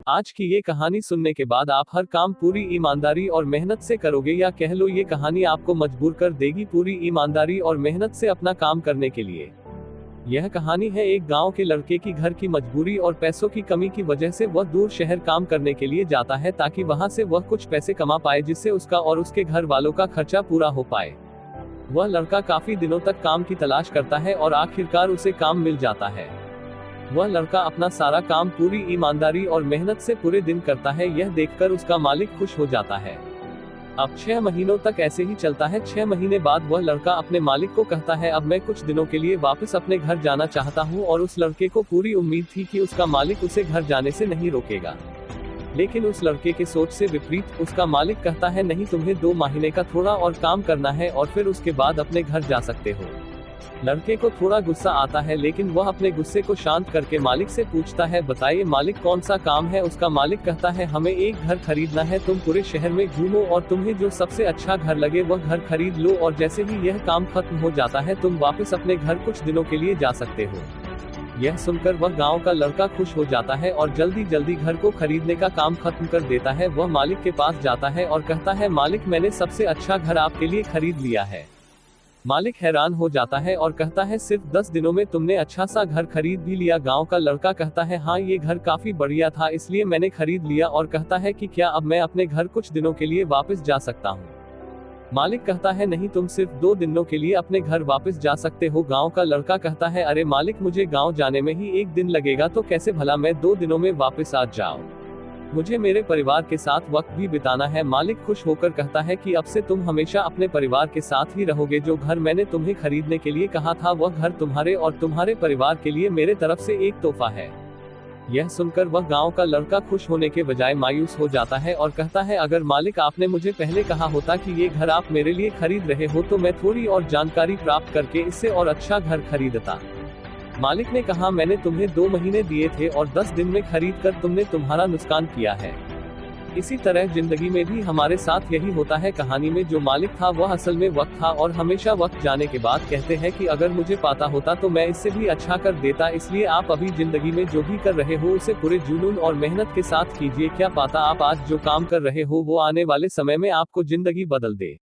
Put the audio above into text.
आज की ये कहानी सुनने के बाद आप हर काम पूरी ईमानदारी और मेहनत से करोगे, या कह लो ये कहानी आपको मजबूर कर देगी पूरी ईमानदारी और मेहनत से अपना काम करने के लिए। यह कहानी है एक गांव के लड़के की। घर की मजबूरी और पैसों की कमी की वजह से वह दूर शहर काम करने के लिए जाता है, ताकि वहां से वह कुछ पैसे कमा पाए, जिससे उसका और उसके घर वालों का खर्चा पूरा हो पाए। वह लड़का काफी दिनों तक काम की तलाश करता है और आखिरकार उसे काम मिल जाता है। वह लड़का अपना सारा काम पूरी ईमानदारी और मेहनत से पूरे दिन करता है। यह देखकर उसका मालिक खुश हो जाता है। अब 6 महीनों तक ऐसे ही चलता है। 6 महीने बाद वह लड़का अपने मालिक को कहता है, अब मैं कुछ दिनों के लिए वापस अपने घर जाना चाहता हूँ। और उस लड़के को पूरी उम्मीद थी कि उसका मालिक उसे घर जाने से नहीं रोकेगा। लेकिन उस लड़के के सोच से विपरीत उसका मालिक कहता है, नहीं, तुम्हें 2 महीने का थोड़ा और काम करना है और फिर उसके बाद अपने घर जा सकते हो। लड़के को थोड़ा गुस्सा आता है, लेकिन वह अपने गुस्से को शांत करके मालिक से पूछता है, बताइए मालिक, कौन सा काम है। उसका मालिक कहता है, हमें एक घर खरीदना है। तुम पूरे शहर में घूमो और तुम्हें जो सबसे अच्छा घर लगे वह घर खरीद लो, और जैसे ही यह काम खत्म हो जाता है तुम वापस अपने घर कुछ दिनों के लिए जा सकते हो। यह सुनकर वह गांव का लड़का खुश हो जाता है और जल्दी जल्दी घर को खरीदने का काम खत्म कर देता है। वह मालिक के पास जाता है और कहता है, मालिक, मैंने सबसे अच्छा घर आपके लिए खरीद लिया है। मालिक हैरान हो जाता है और कहता है, सिर्फ 10 दिनों में तुमने अच्छा सा घर खरीद भी लिया। गांव का लड़का कहता है, हाँ, ये घर काफी बढ़िया था, इसलिए मैंने खरीद लिया। और कहता है कि क्या अब मैं अपने घर कुछ दिनों के लिए वापस जा सकता हूँ। मालिक कहता है, नहीं, तुम सिर्फ 2 दिनों के लिए अपने घर वापस जा सकते हो। गांव का लड़का कहता है, अरे मालिक, मुझे गांव जाने में ही 1 दिन लगेगा, तो कैसे भला मैं 2 दिनों में वापस आ जाऊं। मुझे मेरे परिवार के साथ वक्त भी बिताना है। मालिक खुश होकर कहता है कि अब से तुम हमेशा अपने परिवार के साथ ही रहोगे। जो घर मैंने तुम्हें खरीदने के लिए कहा था वह घर तुम्हारे और तुम्हारे परिवार के लिए मेरे तरफ से एक तोहफा है। यह सुनकर वह गांव का लड़का खुश होने के बजाय मायूस हो जाता है और कहता है, अगर मालिक आपने मुझे पहले कहा होता कि ये घर आप मेरे लिए खरीद रहे हो, तो मैं थोड़ी और जानकारी प्राप्त करके इससे और अच्छा घर खरीदता। मालिक ने कहा, मैंने तुम्हें 2 महीने दिए थे और 10 दिन में खरीद कर तुमने तुम्हारा नुकसान किया है। इसी तरह जिंदगी में भी हमारे साथ यही होता है। कहानी में जो मालिक था वह असल में वक्त था, और हमेशा वक्त जाने के बाद कहते हैं कि अगर मुझे पता होता तो मैं इससे भी अच्छा कर देता। इसलिए आप अभी जिंदगी में जो भी कर रहे हो उसे पूरे जुनून और मेहनत के साथ कीजिए। क्या पता आप आज जो काम कर रहे हो वो आने वाले समय में आपको जिंदगी बदल दे।